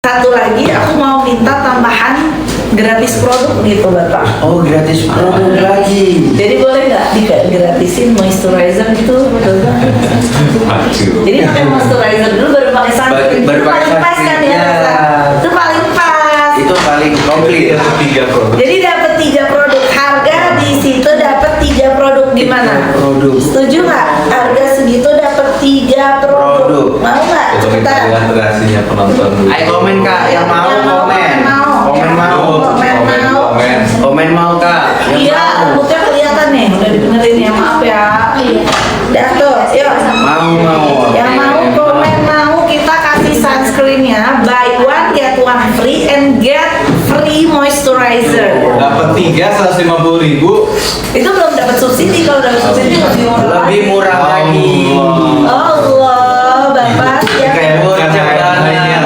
Satu lagi aku mau minta tambahan gratis produk gitu Bapak. Oh, gratis produk lagi. Jadi boleh nggak digratisin moisturizer gitu Bapak? Jadi pakai moisturizer dulu baru pakai sunscreen. Baru Itu pakai paling pas kan ya? sunscreen, ya. Itu paling pas. Itu paling komplit. 3 produk. Jadi dapat 3 produk. Harga di situ dapat 3 produk gimana? 3 produk. Setuju nggak? Harga segitu dapat 3 produk. Mau nggak? Itu kita Cepetan. lihat reaksinya penonton dulu. Ayo komen Kak, yang mau komen. Komen mau. Komen mau Kak. Yang Iya, mau. rambutnya kelihatan nih, udah dibenerin ya, maaf ya. Dah tuh, yuk. Mau. Yang mau komen mau kita kasih sunscreennya buy one get one free and get free moisturizer. Dapat 3 150.000. Itu belum dapat subsidi, kalau dapat subsidi lebih murah. Lebih murah lagi. Allah, Bapak ya. Kayak murah harganya.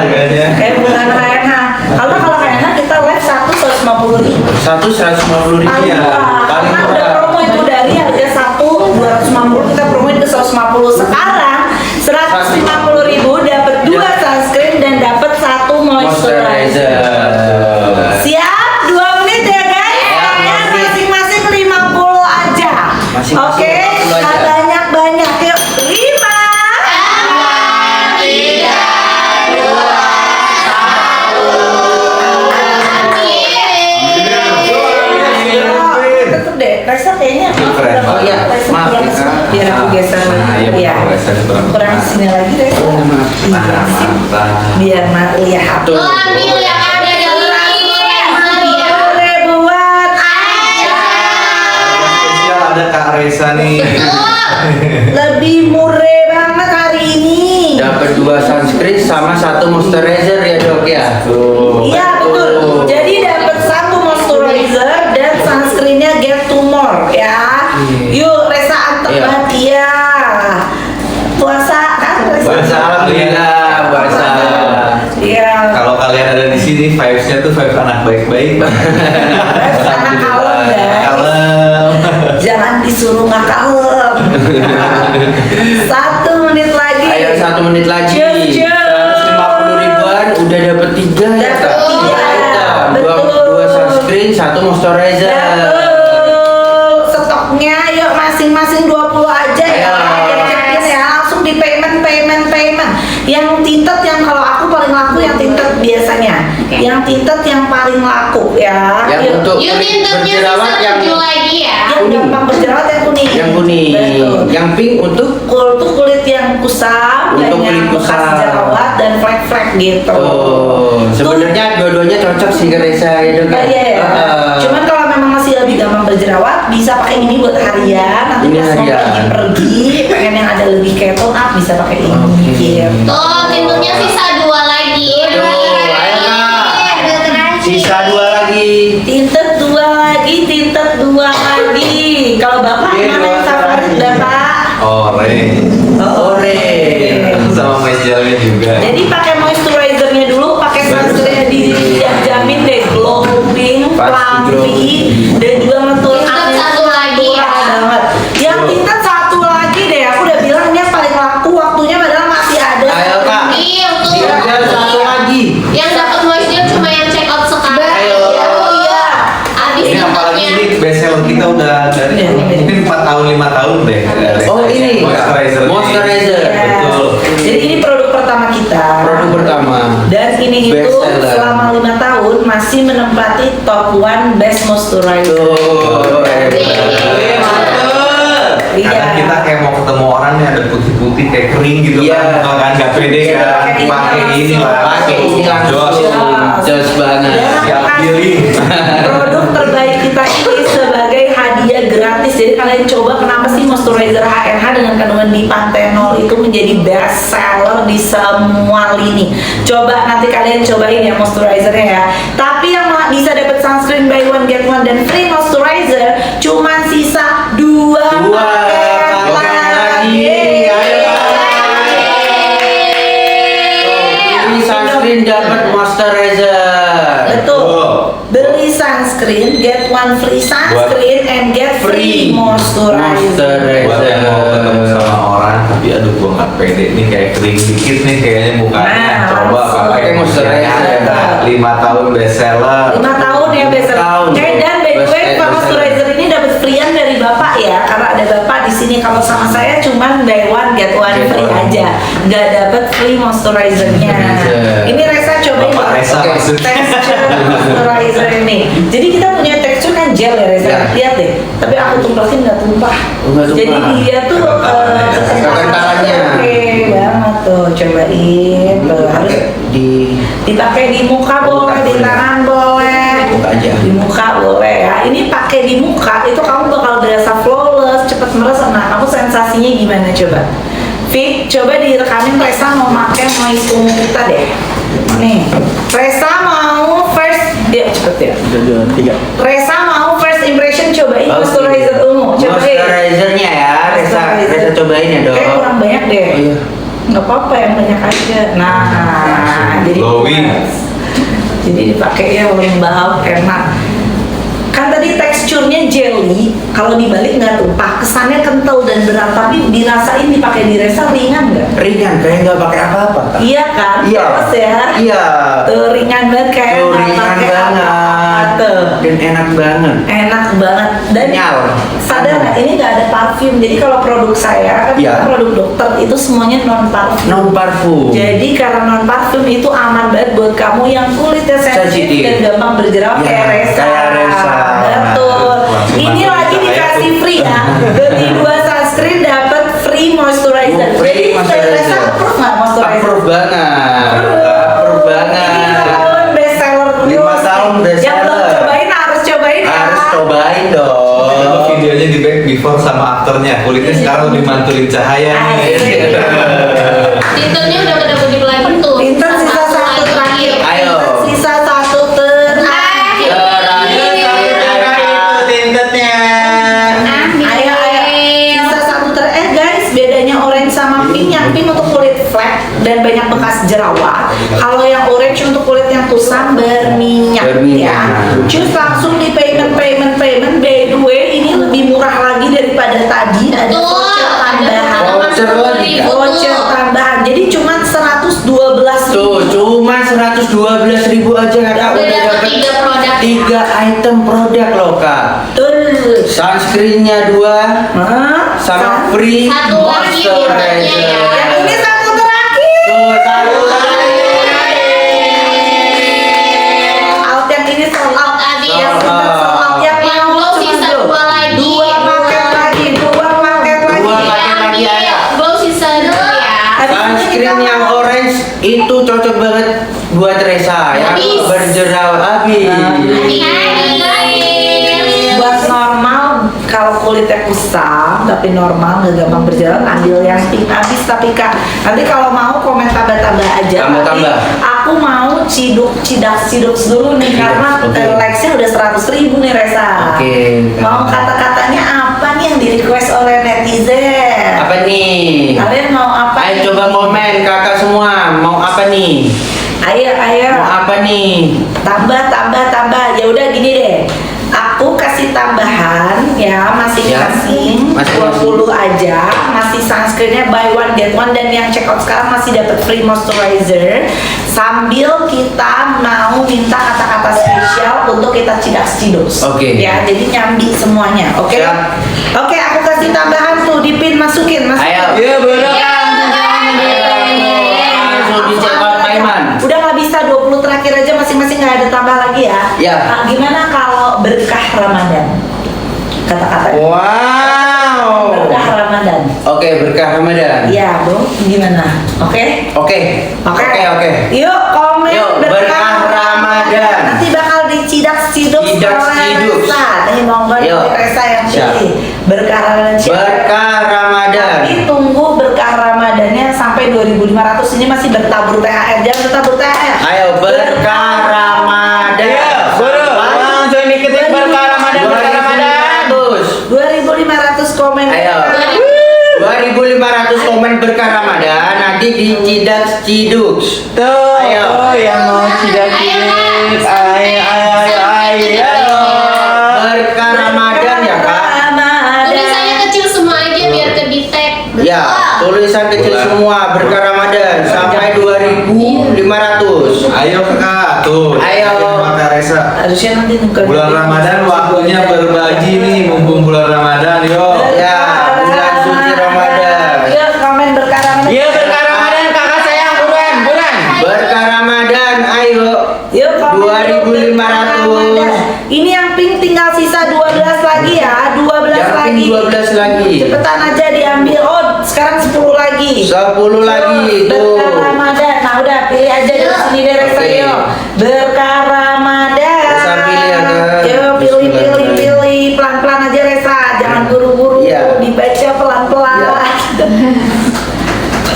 Kayak bukan Rena. Kalau Rena kita live 150.000. 150.000 Paling ya. murah. Paling Karena udah murah. promo itu dari harga 250 kita promoin ke 150. Sekarang 150.000 dapat 2 sunscreen dan dapat 1 moisturizer. Siap? 2 menit ya guys. Ya, masing-masing 50 aja. Masing-masing Oke, 50 aja. nggak banyak-banyak yuk. 5 tetep deh, Raisa kayaknya Keren. udah Oh iya, Raisa maaf kurang ya, sini. Kak. Biar aku geser. Nah, iya, Iya. betul, Raisa kurang. Kurang sini lagi Raisa. Oh, maaf. Iya sih. Mantap. Biar Mak lihat. Tuh. Ribuan Spesial ada Kak Reza nih. lebih murah banget hari ini. Dapat 2 sunscreen sama 1 moisturizer ya Dok ya. Tuh. Iya betul. Jadi dapat 1 moisturizer dan sunscreennya get 2 more ya. Yuk Reza antep Iya. banget ya. Puasa kan Reza? Puasa, alhamdulillah, puasa. Iya. Kalau kalian ada di sini, vibes-nya tuh vibes anak baik-baik. Vibes anak kalem, guys. Kalem. Jangan disuruh nggak kalem. 1 menit lagi. Ayo 1 menit lagi. Cheers, cheers. 150 ribuan udah dapat 3 ya Dapat Kak. 3, betul. 2 sunscreen, 1 moisturizer. Betul. Stoknya yuk masing-masing 20 aja ya. Ayo. Cek-cekin ya. Langsung di payment. Yang tinted yang kalau aku paling laku yang tinted biasanya. Yang tinted yang paling laku ya. Yang Yuk. untuk Yuk tintanya berjerawat sisa yang 7 lagi ya. Yang gampang berjerawat yang kuning. yang kuning. Betul. Yang pink untuk Untuk kulit yang kusam, Untuk dan yang kulit bekas kusam. jerawat dan flek-flek gitu. oh, sebenarnya dua-duanya cocok sih ke Reza ya Dok. Iya, iya, iya. Heeh. Cuman kalau memang masih lebih gampang berjerawat, bisa pakai ini buat harian. Nanti Ini pas mau harian. pergi, pengen yang ada lebih keton up, bisa pakai ini. Oke. Gitu. Tuh, tintanya sisa 2 lagi. Tuh, ayo, Kak. Udah terakhir. Sisa 2 lagi. Tinted 2 lagi, tinted 2 lagi. Kalau bapak Oke, mana yang dua favorit lagi. bapak? Orange. Orange. Sama Mas Jalnya juga. Jadi pakai moisturizernya dulu, pakai sunscreennya dijamin deh glowing, Pasti plumpy, dan juga ngetul Tinted satu lagi ya. banget. Yang tinted 1 lagi deh, aku udah bilang ini yang paling laku waktunya padahal masih ada. Ayo Kak. Nih, untuk Tinggal 1 lagi. yang dapat moisture cuma yang check out sekarang. Ayo. Oh iya. Habis Ini apalagi tintanya. ini best seller kita udah dari Iya, iya. mungkin 4 tahun 5 tahun deh. Oh, ini moisturizer. moisturizer. Iya. Betul. Jadi ini produk pertama kita. Produk pertama. Dan ini itu Best seller. selama 5 tahun masih menempati top 1 best moisturizer. Tuh, Iya. Karena kita kayak mau ketemu orang nih ada putih-putih kayak kering gitu Iya. kan nggak pede Iya, kan pakai ini lah Pakai ini langsung. Jos. Jos banget. Dan Siap aku pilih. kasih produk terbaik kita ini sebagai hadiah gratis. Jadi kalian coba kenapa sih moisturizer HNH dengan kandungan dipantenol itu menjadi best seller di semua lini. Coba nanti kalian cobain ya moisturizernya ya. Tapi yang bisa dapat sunscreen buy one get one dan free moisturizer cuma sisa 2 paket lagi. Ayo, ini sunscreen dapat moisturizer. Betul. Beli sunscreen, get one free sunscreen and get free moisturizer. Buat yang mau ketemu sama orang tapi aduh gua nggak pede nih kayak kering dikit nih kayaknya mukanya Nah, coba langsung. pakai Pakai moisturizer. 5 tahun bestseller. 5 tahun ya bestseller. tahun. Dan by the way, Bestseller. moisturizer ini dapat freean dari bapak ya, karena ada bapak di sini. Kalau sama saya cuman buy one get one Get free one. aja, nggak dapat free moisturizernya. Moisturizer. Ini Resa cobain Bapak Resa Oke. maksudnya. texture moisturizer ini. Jadi kita punya tekstur kan gel ya Resa. Ya. Lihat deh. Tapi aku tumpahin nggak tumpah. Oh, nggak tumpah. Jadi dia tuh Kekentalannya. oke banget tuh. Cobain. Tuh, harus dipakai di muka boleh, di tangan boleh, Buka aja. di muka boleh ya. Ini pakai di muka itu kamu bakal berasa flawless, cepet meresap. Nah, kamu sensasinya gimana coba? Vic, coba direkamin Resa mau pakai moist ungu kita deh. Nih, Resa mau first dia cepet ya. 3. Resa mau first impression cobain Oke. moisturizer ungu. Cobain. Moisturizernya ya, Resa cobain ya dong. Kayak kurang banyak deh. Oh, iya. Nggak apa-apa, yang banyak aja. Nah, jadi Glowing. jadi dipakainya lembab, enak. Kan tadi teksturnya jelly, kalau dibalik nggak tumpah, kesannya kental dan berat, tapi dirasain dipakai di Resa ringan nggak? Ringan, kayak nggak pakai apa-apa. Kak. Iya kan? Iya. Terus ya? Iya. Tuh ringan banget kayak Tuh, nggak ringan pakai apa-apa. banget. Tuh. Dan enak banget. Enak banget dan Kenyal. sadar nggak ini nggak ada parfum, jadi kalau produk saya kan Iya. produk dokter itu semuanya non parfum. Non parfum. Jadi karena non parfum itu aman banget buat kamu yang kulitnya sensitif Sensitif. dan gampang berjerawat Ya, kayak Resa. kayak Resa. Betul. Langsung Ini masuk lagi ke saya dikasih tuh. free ya. Beli 2 sunscreen dapat free moisturizer. Free Jadi moisturizer. Resa approve nggak moisturizer? Approve banget. Approve banget. Ini 5 tahun bestseller. 5 tahun Yang belum bestseller. cobain harus cobain ya. Harus cobain Coba dong. videonya di back before sama aktornya. Kulitnya sekarang lebih mantulin cahaya nih. Tinternya udah pada kutip lagi tuh. Pinter sisa satu terakhir. Ayo. Sisa satu terakhir. Ayo, sisa satu guys, bedanya orange sama pink. Yang pink untuk kulit flat dan banyak bekas jerawat. Kalau yang orange untuk kulit yang kusam berminyak, Berminyak. ya. Cus langsung di payment. By the way, ini lebih murah lagi daripada tadi. Ada Betul. voucher tambahan. Voucher lagi, Kak. Voucher tambahan. Jadi cuma 112.000. Tuh, cuma 112.000 aja kakak Udah udah dapet dapat 3 produk. 3 item produk loh kak. Betul. Sunscreennya 2 Hah? sama free Satu lagi mintanya ya. Yang ini satu terakhir. Tuh, satu lagi. Out yang ini sold out. Habis. Yang sudah sold out. Yang Yang mau belum cuma sisa 2 lagi. Dua paket lagi. Dua paket lagi, Ambil. ayo. Belum sisa 2 ya. Habis ini Sunscreen kita yang mau- orange itu cocok banget buat Resa yang Habis. berjerawat habis. buat normal, kalau kulitnya kusam tapi normal nggak gampang berjerawat, ambil yang pink habis. Tapi kak, nanti kalau mau komen tambah-tambah aja. Tambah-tambah. Tapi aku mau cidak dulu nih karena Oke. likes-nya udah 100.000 nih Resa. Oke. Mau kata-katanya apa nih yang di request oleh netizen? Apa nih? Kalian mau apa? Ayo coba komen kakak semua mau apa nih? Ayo. Mau apa nih? Tambah. Ya udah gini deh. Aku kasih tambahan ya masing-masing Ya, masing-masing. 20 aja. Masih sunscreennya buy one get one, dan yang check out sekarang masih dapat free moisturizer. Sambil kita mau minta kata-kata spesial untuk kita ciduk. Oke. Ya, jadi nyambi semuanya. Oke. Siap. Oke, aku kasih tambahan tuh, dipin masukin. Ayo. Iya bener. Langsung di check out Paiman. Udah nggak bisa 20 terakhir aja masing-masing, nggak ada tambah lagi ya. Ya. Nah, gimana kalau berkah Ramadan? Kata-kata. Wow. Berkah Ramadan. Oke, berkah Ramadan. Iya, Bro. Gimana? Oke? Oke. Yuk, komen Yuk, berkah Ramadan. Nanti bakal diciduk Cidak-ciduk. Nih, monggo nih Yuk. Resa yang Siap. pilih. Berkah Ramadan. Berkah Ramadan. Tapi tunggu berkah Ramadannya sampai 2.500. Ini masih bertabur THR. Jangan bertabur THR. Ayo berkah Ramadan. Langsung diketik berkah Ramadan. 2.500 komen. Ayo. 2.500 komen berkah Ramadan, nanti dicidak ciduk. Tuh, Ayo. yang mau cidak-cidik. Ayo. Berkah Ramadan ya kak. Tulisannya kecil semua aja biar ke detect. Ya, tulisan kecil Boleh. semua berkah Ramadan sampai 2.500. Ayo kakak, tuh tuh. Ayo. Maka Resa. Harusnya nanti nuker. Bulan Ramadan waktunya berbagi nih, mumpung bulan Ramadan, yo. Ya, bulan suci Ramadan. Ya, komen berkah Ramadan. Iya, berkah Ramadan kakak sayang, buruan. Berkah Ramadan, ayo. Yuk, komen 2.500. Ramadan. Ini yang pink tinggal sisa 12 lagi ya, 12 Yang lagi. pink 12 lagi. Cepetan aja diambil. Oh, sekarang 10 lagi. 10 lagi tuh. Berkah Ramadan. Nah, udah pilih aja di sini deh Resa, Oke. yuk. Berkah Ramadan. Resa pilih ya, Kak. Yuk, pilih. Pelan-pelan aja Resa, jangan buru-buru. Iya. Dibaca pelan-pelan.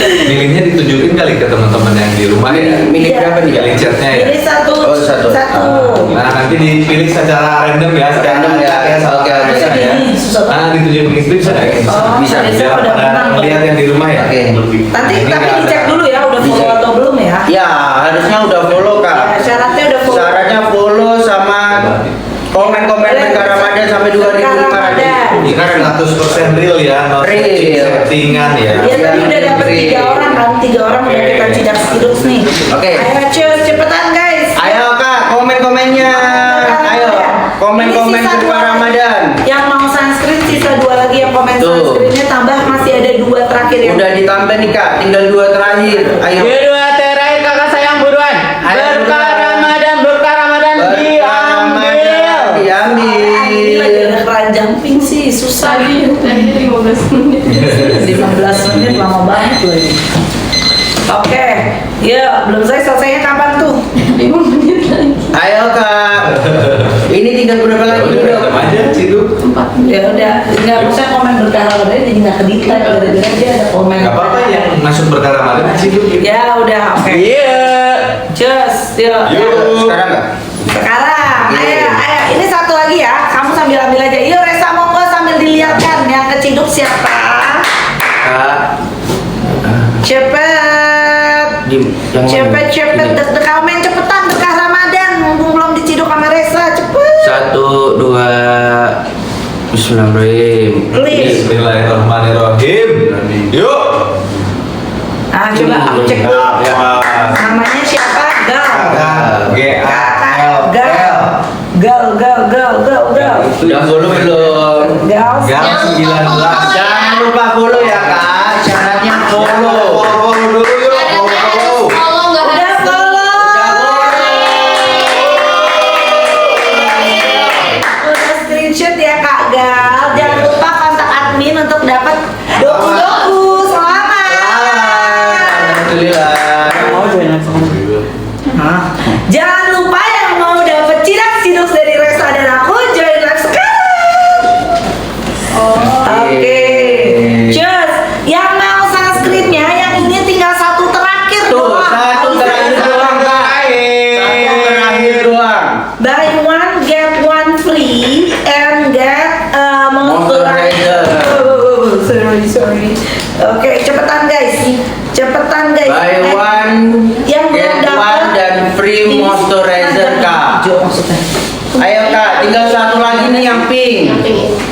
Milihnya ditunjukin kali ke teman-teman yang di rumah ya. Milih berapa nih? Pilih chatnya ya. Pilih satu. Oh, satu. Nah, nanti dipilih secara random ya, secara Random ya. salah Oke, bisa oke. ya. Ini susah banget. Nah, ditunjukin itu bisa ya. Oh, Bisa. Resa Biar udah pada menang. ngeliat yang di rumah ya. Oke. Nanti Ini tapi nggak dicek ada. dulu ya, udah follow Dicek. atau belum ya? Ya, harusnya udah follow kak. Ya, syaratnya udah follow. Syaratnya follow sama komen-komen berkah Ramadan sampai 2.500. Ini kan 100% real ya, no Real. settingan ya. Ya tadi udah dapet Free. 3 orang kan, 3 orang udah kita cidak siduk nih. Oke. Ayo cus, cepetan guys. Ayo kak, komen-komennya. Ayo, komen-komen Ini sisa berkah 2 Ramadan. Yang mau sanskrit sisa 2 lagi yang komen Tuh. sanskritnya tambah masih ada 2 terakhir yang. Udah ditambah nih kak, tinggal 2 terakhir. Ayo. Dua terakhir kakak sayang buruan. Ayo, Berkah Ramadan diambil. Ini lagi ada keranjang pink sih, susah. Tadi 15 menit. 15 menit lama banget lagi. Oke, ya belum selesainya kapan tuh? 5 menit lagi. Ayo kak. Ini tinggal berapa lagi nih dok? Udah aja Ciduk. 4 menit. Ya udah, nggak bisa komen berkah Ramadan jadi nggak kedita gara-gara dia ada komen. Gak apa-apa yang masuk berkah Ramadan Ciduk. Ya udah, oke. Iya. Just, yuk. Yuk. Sekarang nggak? Sekarang, Iya. ayo, ini satu lagi ya. Kamu sambil ambil aja. Yuk Resa monggo sambil dilihatkan yang keciduk siapa? Kak. Cepet, cepet. Komen cepetan berkah Ramadan. Mumpung belum diciduk sama Resa, cepet. 1, 2. Bismillahirrahmanirrahim. Please. Bismillahirrahmanirrahim. Yuk. Nah, coba aku cek dulu. Ya. Namanya siapa? Gal. G-A-L-L. Gal. Udah follow belum? Gal. Gal 19. Jangan lupa follow ya kak. Syaratnya follow. Follow dulu yuk. Syaratnya harus follow, nggak Udah harus follow. Udah screenshot ya Kak Gal. Jangan lupa kontak admin untuk dapat doku. Selamat. Alhamdulillah. Jangan lupa yang mau dapat cidak siduk dari Resa dan aku join live sekarang. Oke. Just yang mau sanskritnya yang ini tinggal satu terakhir Tuh, doang. satu terakhir doang kak. Satu terakhir doang. Buy one get one free and get moisturizer. Sorry. Oke, cepetan guys. Buy one, Yang belum get dapat one dan free moisturizer kak. Hijau maksudnya. Ayo kak, tinggal satu lagi nih yang pink.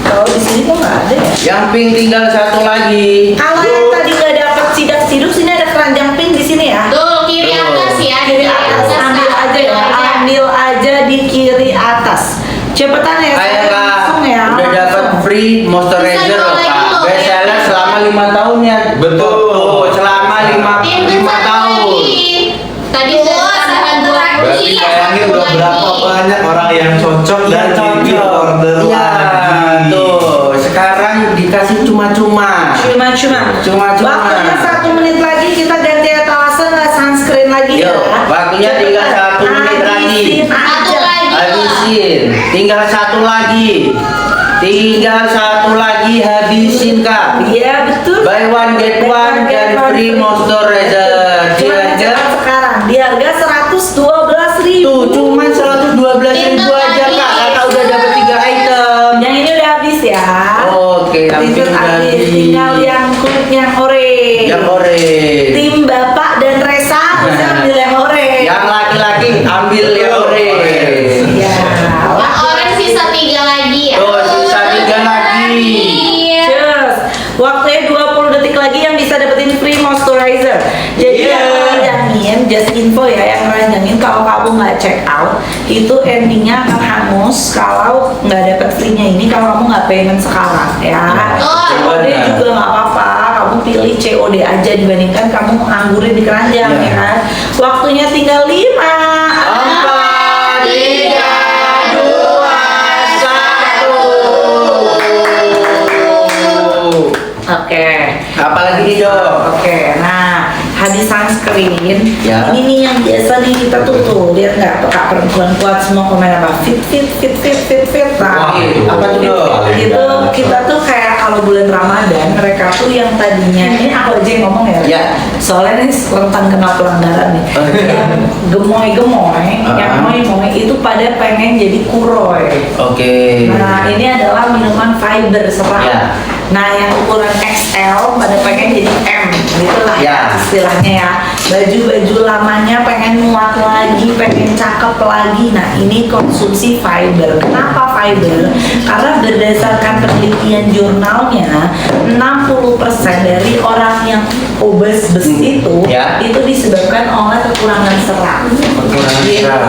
Kalau di sini kok nggak ada ya? Yang pink tinggal satu lagi. Kalau yang tadi nggak dapat sidak siduk, sini ada keranjang pink di sini ya. Tuh, kiri atas ya. Kiri atas, ambil aja ya. Ambil aja di kiri atas. Cepetan ya. Ayo kak, langsung ya. udah dapat langsung. free moisturizer Bisa loh lagi kak. loh, Best seller ya. selama 5 tahun ya. Betul. Tuh, selama 5 Tinggal satu tahun. lagi. Tadi sudah tambahan 2 Berarti bayangin udah berapa banyak orang yang cocok dan bikin order Iya, lagi. tuh. Sekarang dikasih cuma-cuma. Cuma. Waktunya 1 menit lagi kita ganti etalase nggak sunscreen lagi ya. Yuk, waktunya tinggal 1 menit lagi. Habisin Satu aja. lagi. Habisin. Tinggal satu lagi habisin kak. Iya betul. Buy one get one dan free moisturizer. Di Cuma harga sekarang di harga 112.000. tuh cuma 112.000 aja kak. Kakak udah dapat 3 item. Yang ini udah habis ya. Oke, yang Tiket pink udah habis. habis. Tinggal yang kulit yang orange. Yang orange. Tim Bapak dan Resa bisa ambil yang orange. Yang laki-laki ambil yang orange. Iya. Yang orange sisa 3 lagi ya. Tuh, sisa 3 lagi. Cheers. Waktunya 20 detik lagi yang bisa dapetin free moisturizer. Jadi Iya. yang ngeranjangin, just info ya, yang ngeranjangin kalau kamu nggak nggak check out, itu endingnya akan hangus kalau nggak dapet free-nya ini kalau kamu nggak payment sekarang ya. COD juga nggak apa-apa, kamu pilih COD aja dibandingkan kamu nganggurin di keranjang ya kan. Waktunya tinggal 5, 4, 3, 2, 1. Oke. Apalagi nih dok? Oke, nah hadis sunscreen Ya. ini nih yang biasa nih kita tuh lihat nggak kak perempuan kuat semua komen apa fit. Nah, Wah, itu. Apa tuh dok? itu kita tuh kayak kalau bulan Ramadan mereka tuh yang tadinya ini aku aja yang ngomong ya. Ya. Soalnya ini rentan kena pelanggaran nih. Yang gemoy, yang moy itu pada pengen jadi kuroy. Oke. Nah, ini adalah minuman fiber serat. Ya. Nah, yang ukuran XL pada pengen jadi M, gitulah Ya. istilahnya ya. Baju-baju lamanya pengen muat lagi, pengen cakep lagi. Nah, ini konsumsi fiber. Kenapa fiber? Karena berdasarkan penelitian jurnalnya, 60% dari orang yang obes itu Ya. itu disebabkan oleh kekurangan serat. Kekurangan Gitu. serat.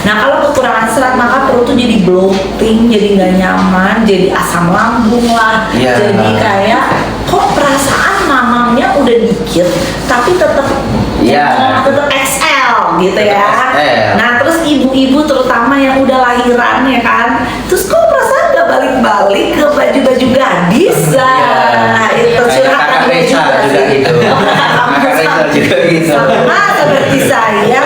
Nah, kalau kekurangan serat maka perut tuh jadi bloating, jadi nggak nyaman, jadi asam lambung lah, Ya. jadi kayak kok perasaan mamamnya udah dikit, tapi tetap Ya. tetap XL gitu ya. XL. Nah, terus ibu-ibu terutama yang udah lahiran ya kan, terus kok perasaan nggak balik-balik ke baju-baju gadis? Nah, itu Kayak curhatan kakak gue Reza juga gitu. Kakak Reza juga gitu. sama seperti saya.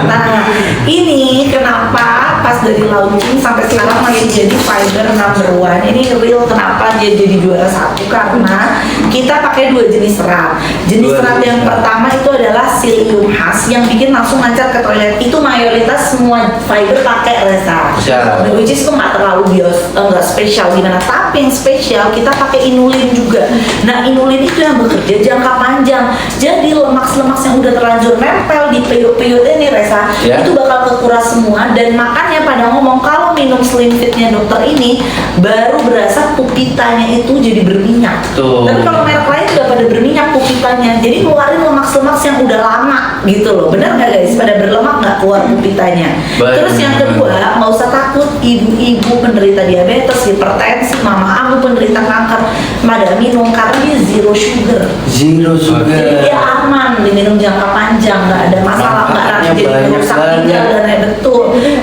Nah, ini kenapa pas dari launching sampai sekarang masih jadi fiber number one. Ini real kenapa dia jadi juara satu, karena kita pakai 2 jenis serat. Jenis serat yang pertama itu adalah psyllium khas yang bikin langsung lancar ke toilet. Itu mayoritas semua fiber pakai Reza. Siap. Which is itu nggak terlalu nggak spesial gimana. Tapi yang spesial kita pakai inulin juga. Nah, inulin itu yang bekerja jangka panjang. Jadi lemak-lemak yang udah terlanjur nempel di peyut-peyut ini Reza, Ya. itu bakal kekuras semua. Dan makanya pada ngomong kalau minum Slim Fit-nya dokter ini baru berasa pupitanya itu jadi berminyak. Tuh. Tapi kalau merek lain udah pada berminyak pupitanya, jadi keluarin lemak-lemak yang udah lama gitu loh. Benar nggak guys? Pada berlemak nggak keluar pupitanya. Benar. Terus yang kedua, nggak usah takut ibu-ibu penderita diabetes, hipertensi, mama aku penderita kanker, pada minum karena dia zero sugar. Zero Jadi sugar. dia aman diminum jangka panjang, nggak ada masalah, nggak Manfaatnya jadi banyak merusak banget. ginjal dan lain betul.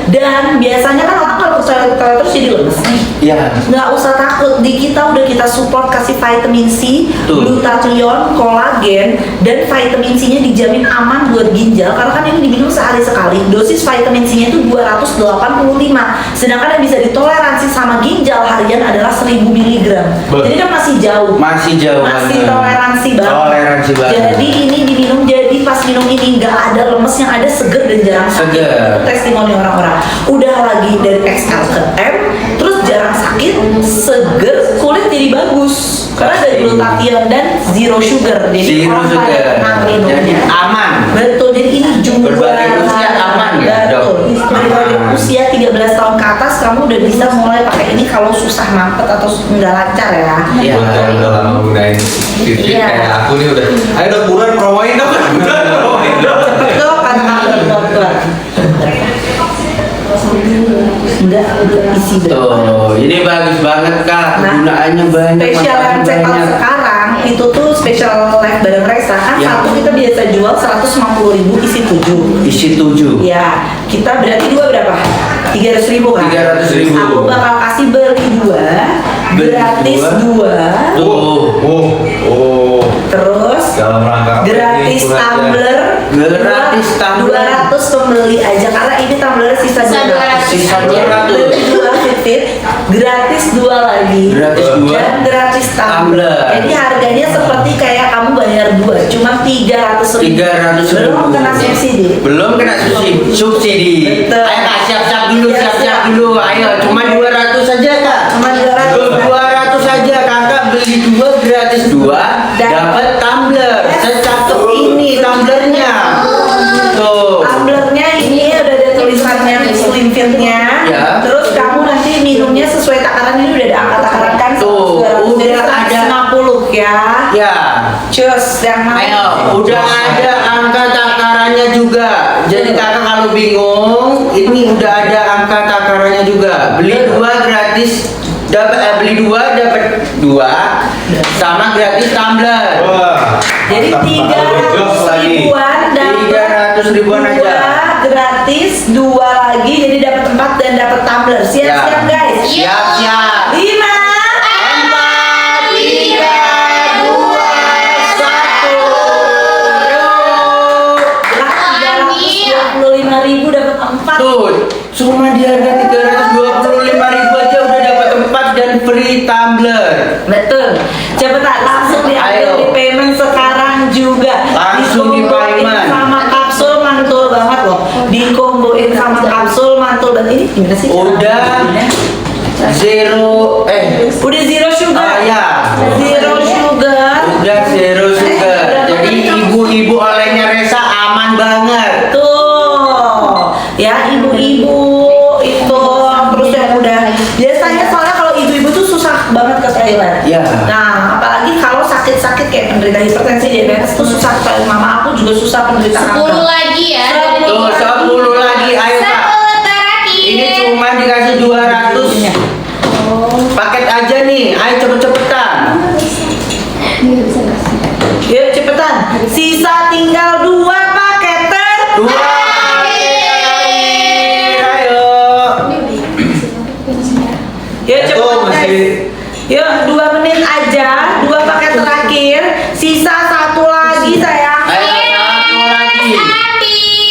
Dan biasanya kan orang kalau ke toilet terus jadi lemes nih. Ya. Nggak usah takut, di kita udah kita support kasih vitamin C, Tuh. glutathione, kolagen, dan vitamin C-nya dijamin aman buat ginjal karena kan ini diminum sehari sekali. Dosis vitamin C-nya itu 285, sedangkan yang bisa ditoleransi sama ginjal harian adalah 1000 mg. Jadi kan masih jauh. Masih jauh Masih banget. toleransi banget. Toleransi banget. Jadi ini diminum, jadi pas minum ini nggak ada lemes, yang ada seger dan jarang sakit. Seger. Itu testimoni orang-orang. Udah lagi dari XL ke M, terus jarang sakit, seger, kulit jadi bagus. Karena ada glutathione dan zero sugar. Jadi Zero orang pada sugar. tenang minumnya. Jadi aman. Betul, jadi ini juara. Berbagai usia aman ya, Dok? Betul. Berbagai usia 13 tahun ke atas kamu udah bisa mulai pakai ini kalau susah mampet atau nggak lancar ya. Iya. Buat yang udah lama gunain Fit Iya. kayak aku nih udah. Ayo dok, buruan promoin dok. Buruan promoin dok. Betul kan dokter. Udah isi Tuh, ini bagus banget kak. Nah, Kegunaannya banyak. spesial yang manfaatnya check out banyak. sekarang itu tuh spesial live bareng Reza kan Ya. satu kita biasa jual 150.000 isi 7. Isi 7. Ya, kita berarti dua berapa? 300.000 kan? 300.000. Aku bakal kasih beli 2, Beli gratis dua. 2, Tuh. terus Dalam rangka gratis ini, tumbler, Gratis tumbler. 200 pembeli aja karena ini tumbler sisa Sisa 200. Sisa 200. Beli 2 Fitbit, gratis 2 lagi. Gratis 2. Dan gratis tumbler. Tumbler. Jadi harganya seperti kayak kamu bayar 2, cuma 300.000. 300.000. Belum kena subsidi. Belum kena subsidi. Betul. Ayo kak, siap-siap dulu, Siap-siap. siap-siap dulu. Ayo, cuma 200 saja kak. Cuma 200. 200 saja kakak beli 2 gratis 2 dapat tumbler. Secakep ini tumblernya. Tuh. Tumblernya ini udah ada tulisannya Slim Fit-nya. Ya. Terus kamu nanti minumnya sesuai takaran, ini udah ada angka takaran kan? Tuh, 200, jadi udah ada. 150 ya. Ya. Cus, yang mau. Ayo, udah ada angka takarannya juga. Jadi kakak kalau bingung ini udah ada angka takarannya juga. Beli 2 gratis beli 2 dapat 2 sama gratis tumbler. Wah. Jadi 300 ribuan dapat 300 ribuan aja. 2 gratis, 2 lagi jadi dapat 4 dan dapat tumbler. Siap-siap Ya. guys. Siap-siap. 5 4, 3, 2, 1. ribu dapat 4. Tuh, cuma di harga 325.000 aja udah dapat 4 dan free tumbler. Betul. Cepetan langsung diambil Ayo. di payment sekarang juga. Langsung di Dikomboin payment. sama kapsul mantul banget loh. Dikomboin sama kapsul mantul dan ini gimana sih? Udah zero Udah zero sugar. ya. Zero sugar. Udah zero sugar. Jadi ibu-ibu olehnya Resa aman banget. Tuh. Ya ibu-ibu itu terus yang udah biasanya soalnya kalau ibu-ibu tuh susah banget ke toilet. Ya. Nah, apalagi kalau sakit-sakit kayak penderita hipertensi, diabetes tuh susah ke toilet. Mama aku juga susah penderita 10 kanker. lagi ya. dari Tuh 10 lagi, ayo Kak. Satu terakhir. Ini cuma dikasih 200. Paket aja nih, ayo cepet-cepetan. Yuk cepetan. Sisa tinggal 2 paket. 2 ayo. Yuk Itu cepetan guys. masih Yuk 2 menit aja, 2 paket terakhir. Sisa 1 lagi sayang. Ayo satu lagi.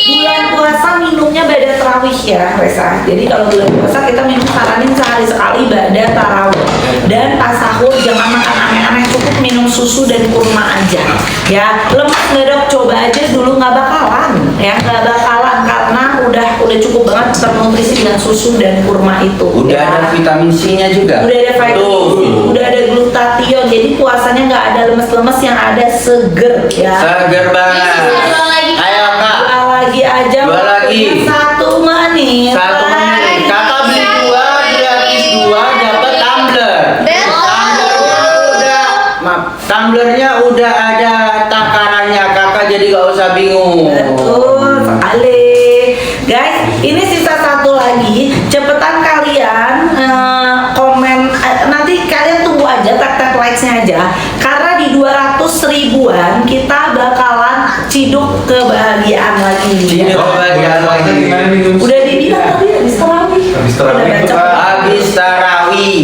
Bulan puasa minumnya bada tarawih ya Resa. Jadi kalau bulan puasa kita minum saranin sehari sekali bada tarawih. Dan pas sahur jangan makan aneh-aneh, cukup minum susu dan kurma aja. Ya lemak nggak dok, coba aja dulu nggak bakalan ya, nggak bakalan karena udah cukup banget ternutrisi dengan susu dan kurma itu. Udah ya. ada vitamin C-nya juga. Udah ada vitamin Tuh. C, udah ada glutathione, jadi puasanya nggak ada lemes-lemes, yang ada seger ya. Seger banget. Dua lagi. Ayo Kak. Dua lagi aja. Dua lagi. 1 menit. 1 menit. Kakak beli 2 gratis 2 dapat tumbler. Tumblernya udah ada takarannya, kakak jadi gak usah bingung. Betul sekali. Guys, ini sisa 1 lagi. Cepetan kalian komen, nanti kalian tunggu aja tap likes-nya aja. Karena di 200 ribuan kita bakalan ciduk kebahagiaan lagi. Ciduk kebahagiaan lagi. Gimana nih, Gums? Udah dibilang tadi habis tarawih. Habis tarawih Udah itu, baca. Kak. Habis tarawih.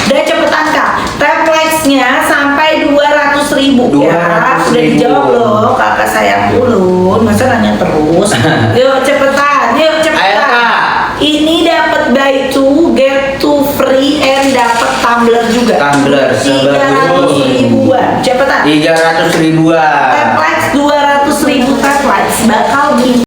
Udah cepetan Kak, tap likes-nya sampai 200 ribu ya. 200.000. Udah dijawab loh kakak sayang ulun. Masa nanya terus? Yuk cepetan, yuk Ayo cepetan. Kak. Ini dapat buy 2 get 2 free and dapat tumbler juga. Tumbler 300 ribuan. Cepetan. 300 ribuan. Tap likes 200 ribu tap likes bakal